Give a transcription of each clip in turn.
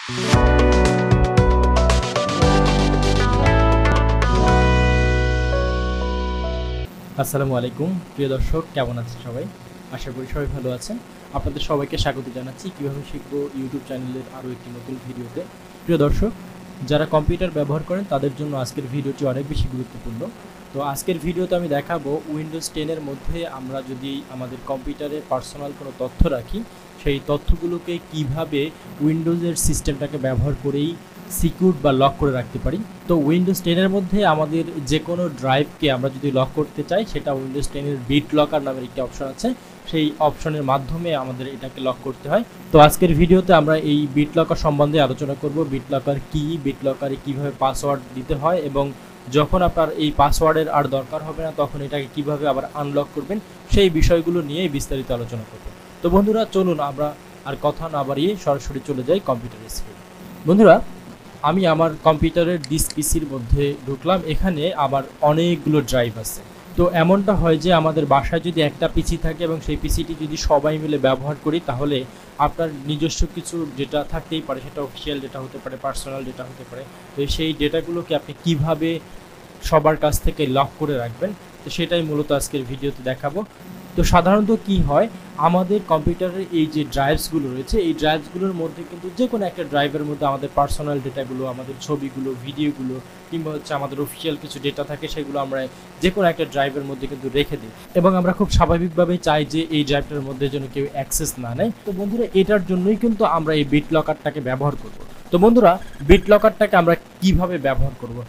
আসসালামু আলাইকুম প্রিয় দর্শক, কেমন আছেন সবাই? আশা করি সবাই ভালো আছেন। আপনাদের সবাইকে স্বাগত জানাচ্ছি কিভাবে শিখবো ইউটিউব চ্যানেলের আরও একটি নতুন ভিডিওতে। প্রিয় দর্শক, যারা কম্পিউটার ব্যবহার করেন তাদের জন্য আজকের ভিডিওটি অনেক বেশি গুরুত্বপূর্ণ। তো আজকের ভিডিওতে আমি দেখাবো উইন্ডোজ 10-এর মধ্যে আমরা যদি আমাদের কম্পিউটারে পার্সোনাল কোনো তথ্য রাখি, সেই তথ্যগুলোকে কিভাবে উইন্ডোজের সিস্টেমটাকে ব্যবহার করেই সিকিউর বা লক করে রাখতে পারি। তো উইন্ডোজ 10-এর মধ্যে আমাদের যে কোনো ড্রাইভকে আমরা যদি লক করতে চাই, সেটা উইন্ডোজ 10-এর BitLocker নামের একটি অপশন আছে, সেই অপশনের মাধ্যমে আমাদের এটাকে লক করতে হয়। তো আজকের ভিডিওতে আমরা এই BitLocker সম্বন্ধে আলোচনা করব। BitLocker কি, BitLockerে কীভাবে পাসওয়ার্ড দিতে হয়, এবং যখন আপনার এই পাসওয়ার্ডের আর দরকার হবে না তখন এটাকে কিভাবে আবার আনলক করবেন, সেই বিষয়গুলো নিয়েই বিস্তারিত আলোচনা করব। তো বন্ধুরা, চলুন আমরা আর কথা না বাড়িয়ে সরাসরি চলে যাই কম্পিউটার স্ক্রিনে। বন্ধুরা, আমি আমার কম্পিউটারের ডিস্ক পিসির মধ্যে ঢুকলাম। এখানে আবার অনেকগুলো ড্রাইভ আছে। তো এমনটা হয় যে আমাদের বাসায় যদি একটা পিসি থাকে এবং সেই পিসিটি যদি সবাই মিলে ব্যবহার করি, তাহলে আপনার নিজস্ব কিছু ডেটা থাকতেই পারে, সেটা অফিসিয়াল ডেটা হতে পারে, পার্সোনাল ডেটা হতে পারে। তো সেই ডেটাগুলোকে আপনি কিভাবে সবার কাছ থেকে লক করে রাখবেন, তো সেটাই মূলত আজকের ভিডিওতে দেখাবো। তো সাধারণত কি হয়, আমাদের কম্পিউটারের এই যে ড্রাইভসগুলো রয়েছে, এই ড্রাইভসগুলোর মধ্যে কিন্তু যে কোনো একটা ড্রাইভের মধ্যে আমাদের পার্সোনাল ডেটাগুলো, আমাদের ছবিগুলো, ভিডিওগুলো, কিংবা আমাদের অফিসিয়াল কিছু ডেটা থাকে, সেগুলো আমরা যে কোনো একটা ড্রাইভের মধ্যে কিন্তু রেখে দিই, এবং আমরা খুব স্বাভাবিকভাবেই চাই যে এই ড্রাইভটার মধ্যে যেন কেউ অ্যাক্সেস না নেয়। তো বন্ধুরা, এটার জন্যই কিন্তু আমরা এই BitLockerটাকে ব্যবহার করব। তো বন্ধুরা, BitLockerটাকে আমরা কিভাবে ব্যবহার করব?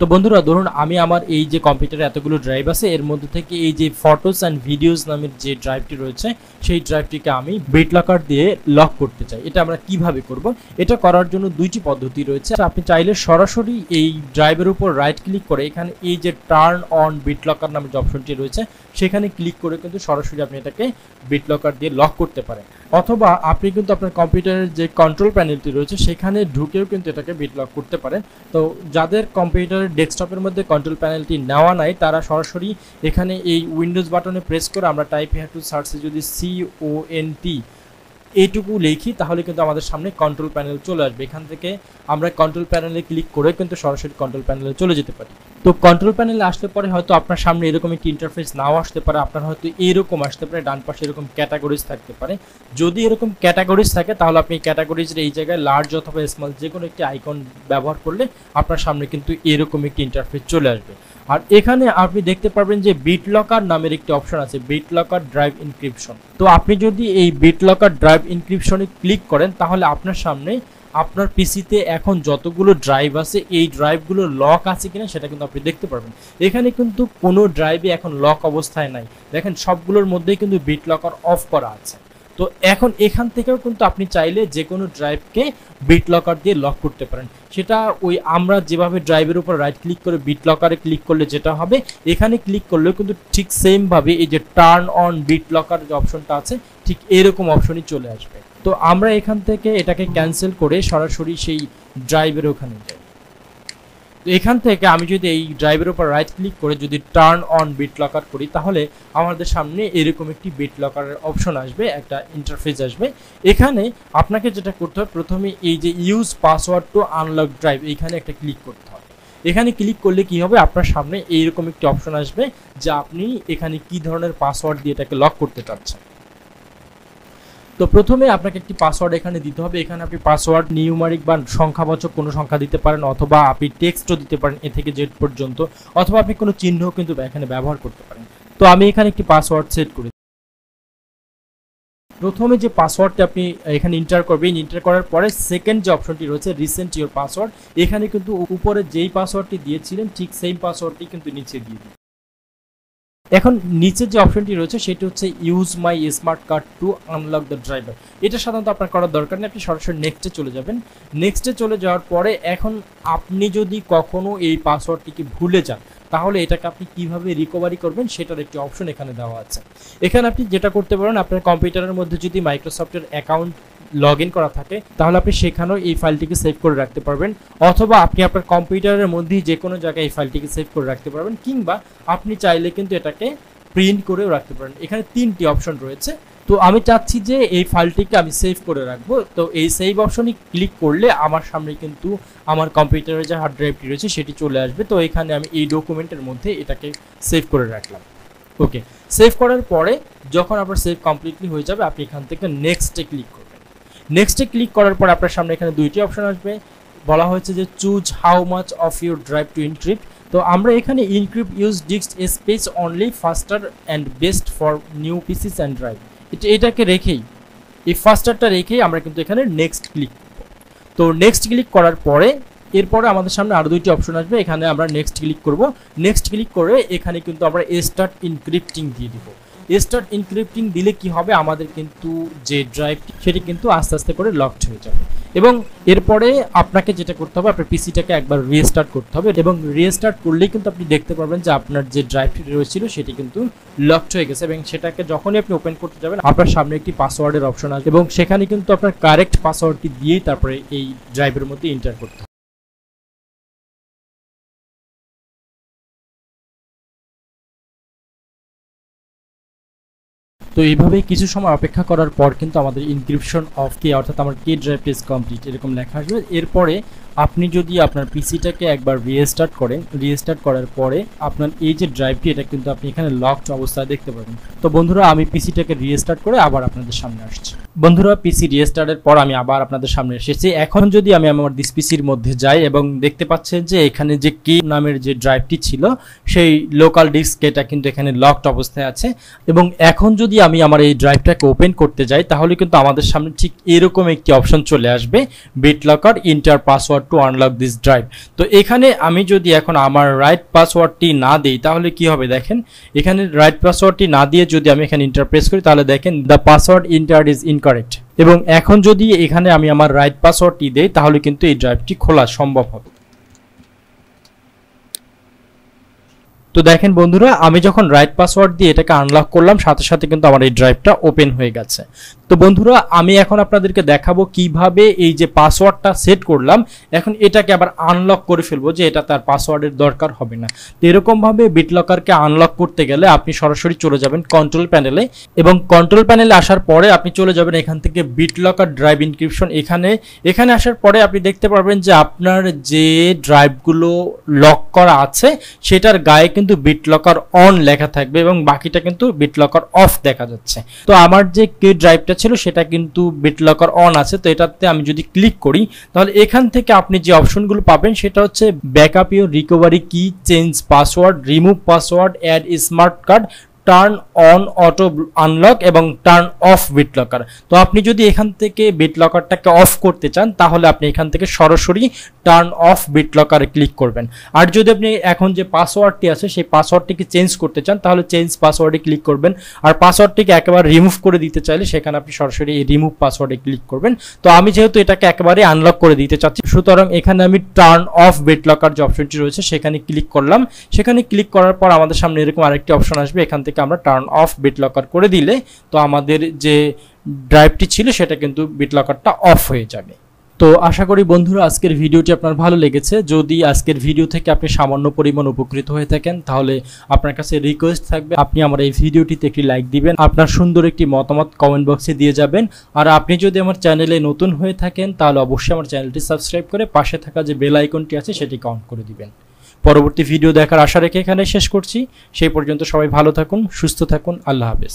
তো বন্ধুরা, ধরুন আমি আমার এই যে কম্পিউটারে এতগুলো ড্রাইভ আছে, এর মধ্যে থেকে এই যে ফটোস অ্যান্ড ভিডিওস নামের যে ড্রাইভটি রয়েছে, সেই ড্রাইভটিকে আমি BitLocker দিয়ে লক করতে চাই। এটা আমরা কিভাবে করব? এটা করার জন্য দুইটি পদ্ধতি রয়েছে। আপনি চাইলে সরাসরি এই ড্রাইভের উপর রাইট ক্লিক করে এখানে এই যে টার্ন অন BitLocker নামের যে অপশনটি রয়েছে, সেখানে ক্লিক করে কিন্তু সরাসরি আপনি এটাকে BitLocker দিয়ে লক করতে পারেন। অথবা আপনি কিন্তু আপনার কম্পিউটারের যে কন্ট্রোল প্যানেলটি রয়েছে, সেখানে ঢুকেও কিন্তু এটাকে BitLock করতে পারেন। তো যাদের কম্পিউটারের ডেস্কটপের মধ্যে কন্ট্রোল প্যানেলটি নেওয়া নাই, তারা সরাসরি এখানে এই উইন্ডোজ বাটনে প্রেস করে আমরা টাইপ হ্যাভ টু সার্চে যদি CONT এইটুকু লিখি, তাহলে কিন্তু আমাদের সামনে কন্ট্রোল প্যানেল চলে আসবে। এখান থেকে আমরা কন্ট্রোল প্যানেলে ক্লিক করে কিন্তু সরাসরি কন্ট্রোল প্যানেলে চলে যেতে পারি। তো কন্ট্রোল প্যানেলে আসলে পরে হয়তো আপনার সামনে এরকম একটি ইন্টারফেস নাও আসতে পারে, আপনার হয়তো এরকম আসতে পারে, ডান পাশে এরকম ক্যাটাগরিজ থাকতে পারে। যদি এরকম ক্যাটাগরিজ থাকে, তাহলে আপনি ক্যাটাগরিজের এই জায়গায় লার্জ অথবা স্মল যে কোনো একটি আইকন ব্যবহার করলে আপনার সামনে কিন্তু এরকম একটি ইন্টারফেস চলে আসবে। আর এখানে আপনি দেখতে পারবেন যে BitLocker নামের একটি অপশন আছে, BitLocker Drive Encryption। তো আপনি যদি এই BitLocker Drive Encryption-এ ক্লিক করেন, তাহলে আপনার সামনে আপনার পিসিতে এখন যতগুলো ড্রাইভ আছে, এই ড্রাইভগুলো লক আছে কিনা সেটা কিন্তু আপনি দেখতে পারবেন। এখানে কিন্তু কোনো ড্রাইভে এখন লক অবস্থায় নাই। দেখেন, সবগুলোর মধ্যেই কিন্তু BitLocker অফ করা আছে। তো এখন এখান থেকেও কিন্তু আপনি চাইলে যে কোনো ড্রাইভকে BitLocker দিয়ে লক করতে পারেন। সেটা ওই আমরা যেভাবে ড্রাইভের উপর রাইট ক্লিক করে BitLocker-এ ক্লিক করলে যেটা হবে, এখানে ক্লিক করলেও কিন্তু ঠিক সেমভাবে এই যে টার্ন অন BitLocker যে অপশনটা আছে, ঠিক এরকম অপশনই চলে আসবে। তো আমরা এখান থেকে এটাকে ক্যান্সেল করে সরাসরি সেই ড্রাইভের ওখানে যাই। তো এখান থেকে আমি যদি এই ড্রাইভের উপর রাইট ক্লিক করে যদি টার্ন অন BitLocker করি, তাহলে আমাদের সামনে এরকম একটি BitLocker-এর অপশন আসবে, একটা ইন্টারফেস আসবে। এখানে আপনাকে যেটা করতে হবে, প্রথমে এই যে use password two unlock drive, এইখানে একটা ক্লিক করতে হবে। এখানে ক্লিক করলে কি হবে, আপনার সামনে এইরকম একটি অপশন আসবে যে আপনি এখানে কি ধরনের পাসওয়ার্ড দিয়ে এটাকে লক করতে চাচ্ছেন। তো প্রথমে আপনাকে একটি পাসওয়ার্ড এখানে দিতে হবে। এখানে আপনি পাসওয়ার্ড নিউমারিক বা সংখ্যাবাচক কোনো সংখ্যা দিতে পারেন, অথবা আপনি টেক্সটও দিতে পারেন A থেকে Z পর্যন্ত, অথবা আপনি কোনো চিহ্ন কিন্তু এখানে ব্যবহার করতে পারেন। তো আমি এখানে একটি পাসওয়ার্ড সেট করি। প্রথমে যে পাসওয়ার্ডটি আপনি এখানে এন্টার করবেন, এন্টার করার পরে সেকেন্ড যে অপশনটি রয়েছে রিসেন্ট ইওর পাসওয়ার্ড, এখানে কিন্তু উপরে যেই পাসওয়ার্ডটি দিয়েছিলেন ঠিক সেম পাসওয়ার্ডটি কিন্তু নিচে দিয়ে দিন। এখন নিচের যে অপশনটি রয়েছে সেটি হচ্ছে use my smart card to unlock the driver. এটা সাধারণত আপনার করার দরকার নেই, আপনি সরাসরি নেক্সটে চলে যাবেন। নেক্সটে চলে যাওয়ার পরে এখন আপনি যদি কখনো এই পাসওয়ার্ডটিকে ভুলে যান, তাহলে এটাকে আপনি কিভাবে রিকভারি করবেন সেটার একটি অপশন এখানে দেওয়া আছে। এখানে আপনি যেটা করতে পারেন, আপনার কম্পিউটারের মধ্যে যদি মাইক্রোসফটের অ্যাকাউন্ট লগ ইন করা থাকে, তাহলে আপনি সেখানেও এই ফাইলটিকে সেভ করে রাখতে পারবেন, অথবা আপনি আপনার কম্পিউটারের মধ্যেই যে কোনো জায়গায় এই ফাইলটিকে সেভ করে রাখতে পারবেন, কিংবা আপনি চাইলে কিন্তু এটাকে প্রিন্ট করেও রাখতে পারেন। এখানে তিনটি অপশন রয়েছে। তো আমি চাচ্ছি যে এই ফাইলটিকে আমি সেভ করে রাখবো। তো এই সেভ অপশনে ক্লিক করলে আমার সামনে কিন্তু আমার কম্পিউটারে যে হার্ড ড্রাইভটি রয়েছে সেটি চলে আসবে। তো এখানে আমি এই ডকুমেন্টের মধ্যে এটাকে সেভ করে রাখলাম। ওকে, সেভ করার পরে যখন আপনার সেভ কমপ্লিটলি হয়ে যাবে আপনি এখান থেকে নেক্সটে ক্লিক করবেন। নেক্সটে ক্লিক করার পর আপনার সামনে এখানে দুইটি অপশন আসবে, বলা হয়েছে যে choose how much of your drive to encrypt. তো আমরা এখানে encrypt use disk space only faster and best for new PCs and drive, এটাকে রেখেই এই ফাস্টারটা রেখেই আমরা কিন্তু এখানে নেক্সট ক্লিক করব। তো নেক্সট ক্লিক করার পরে এরপরে আমাদের সামনে আরও দুইটি অপশন আসবে, এখানে আমরা নেক্সট ক্লিক করব। নেক্সট ক্লিক করে এখানে কিন্তু আমরা স্টার্ট এনক্রিপ্টিং দিয়ে দিব। স্টার্ট এনক্রিপ্টিং দিলে কি হবে, আমাদের কিন্তু যে ড্রাইভটি সেটি কিন্তু আস্তে আস্তে করে লকড হয়ে যাবে। এবং এরপরে আপনাকে যেটা করতে হবে, আপনার পিসিটাকে একবার রিস্টার্ট করতে হবে, এবং রিস্টার্ট করলেই কিন্তু আপনি দেখতে পারবেন যে আপনার যে ড্রাইভটি রয়েছিল সেটি কিন্তু লকড হয়ে গেছে। এবং সেটাকে যখনই আপনি ওপেন করতে যাবেন আপনার সামনে একটি পাসওয়ার্ডের অপশন আসবে, এবং সেখানে কিন্তু আপনার কারেক্ট পাসওয়ার্ডটি দিয়েই তারপরে এই ড্রাইভের মধ্যে এন্টার করতে হবে। তো এইভাবে কিছু সময় অপেক্ষা করার পর কিন্তু আমাদের ইনক্রিপশন অফ কে, অর্থাৎ আমার কে ড্রাইভ ইজ কমপ্লিট এরকম লেখা আসবে। এরপরে আপনি যদি আপনার পিসিটাকে একবার রিস্টার্ট করেন, রিস্টার্ট করার পরে আপনার এই যে ড্রাইভটি এটা কিন্তু আপনি এখানে লকড অবস্থায় দেখতে পাবেন। তো বন্ধুরা আমি পিসিটাকে রিস্টার্ট করে আবার আপনাদের সামনে আসছি। বন্ধুরা পিসি রিস্টার্টের পর আমি আবার আপনাদের সামনে এসেছি। এখন যদি আমি আমার দিস পিসির মধ্যে যাই এবং দেখতে পাচ্ছেন যে এখানে যে কে নামের যে ড্রাইভটি ছিল সেই লোকাল ডিস্ক এটা কিন্তু এখানে লকড অবস্থায় আছে। এবং এখন যদি আমি আমার এই ড্রাইভটাকে ওপেন করতে যাই তাহলে কিন্তু আমাদের সামনে ঠিক এরকম একটি অপশন চলে আসবে, BitLocker enter password two unlock this drive. তো এখানে আমি যদি এখন আমার রাইট পাসওয়ার্ডটি না দিই তাহলে কি হবে, দেখেন এখানে রাইট পাসওয়ার্ডটি না দিয়ে যদি আমি এখানে এন্টার প্রেস করি তাহলে দেখেন the password entered is incorrect. এবং এখন যদি এখানে আমি আমার রাইট পাসওয়ার্ডটি দেই তাহলে কিন্তু এই ড্রাইভটি খোলা সম্ভব হবে। তো দেখেন বন্ধুরা আমি যখন রাইট পাসওয়ার্ড দিয়ে এটাকে আনলক করলাম সাথে সাথে কিন্তু আমার এই ড্রাইভটা ওপেন হয়ে গেছে। তো বন্ধুরা আমি এখন আপনাদেরকে দেখাবো কিভাবে এই যে পাসওয়ার্ডটা সেট করলাম এখন এটাকে আবার আনলক করে ফেলবো, যে এটা তার পাসওয়ার্ডের দরকার হবে না। তো এরকমভাবে BitLockerকে আনলক করতে গেলে আপনি সরাসরি চলে যাবেন কন্ট্রোল প্যানেলে, এবং কন্ট্রোল প্যানেলে আসার পরে আপনি চলে যাবেন এখান থেকে BitLocker Drive Encryption। এখানে আসার পরে আপনি দেখতে পারবেন যে আপনার যে ড্রাইভগুলো লক করা আছে সেটার গায়ে কিন্তু BitLocker অন লেখা থাকবে এবং বাকিটা কিন্তু BitLocker অফ দেখা যাচ্ছে। তো আমার যে কে ড্রাইভটা ছিল সেটা কিন্তু BitLocker অন আছে। তো এটাতে আমি যদি ক্লিক করি তাহলে এখান থেকে আপনি যে অপশনগুলো পাবেন সেটা হচ্ছে backup your recovery key, change password, remove password, add smart card, turn on auto unlock এবং টার্ন অফ BitLocker। তো আপনি যদি এখান থেকে BitLockerটাকে অফ করতে চান তাহলে আপনি এখান থেকে সরাসরি টার্ন অফ BitLocker ক্লিক করবেন। আর যদি আপনি এখন যে পাসওয়ার্ডটি আছে সেই পাসওয়ার্ডটিকে চেঞ্জ করতে চান তাহলে চেঞ্জ পাসওয়ার্ডে ক্লিক করবেন। আর পাসওয়ার্ডটিকে একেবারে রিমুভ করে দিতে চাইলে সেখানে আপনি সরাসরি এই রিমুভ পাসওয়ার্ডে ক্লিক করবেন। তো আমি যেহেতু এটাকে একেবারে আনলক করে দিতে চাচ্ছি সুতরাং এখানে আমি টার্ন অফ BitLocker যে অপশনটি রয়েছে সেখানে ক্লিক করলাম। সেখানে ক্লিক করার পর আমাদের সামনে এরকম আরেকটি অপশন আসবে, এখান থেকে আমরা টার্ন অফ BitLocker করে দিলে তো আমাদের যে ড্রাইভটি ছিল সেটা কিন্তু BitLockerটা অফ হয়ে যাবে। তো আশা করি বন্ধুরা আজকের ভিডিওটি আপনার ভালো লেগেছে। যদি আজকের ভিডিও থেকে আপনি সামান্য পরিমাণ উপকৃত হয়ে থাকেন তাহলে আপনার কাছে রিকোয়েস্ট থাকবে আপনি আমার এই ভিডিওটিতে একটি লাইক দিবেন, আপনার সুন্দর একটি মতামত কমেন্ট বক্সে দিয়ে যাবেন। আর আপনি যদি আমার চ্যানেলে নতুন হয়ে থাকেন তাহলে অবশ্যই আমার চ্যানেলটি সাবস্ক্রাইব করে পাশে থাকা যে বেল আইকনটি আছে সেটিকে অন করে দিবেন। পরবর্তী ভিডিও দেখার আশা রেখে এখানে শেষ করছি। সেই পর্যন্ত সবাই ভালো থাকুন, সুস্থ থাকুন, আল্লাহ হাফেজ।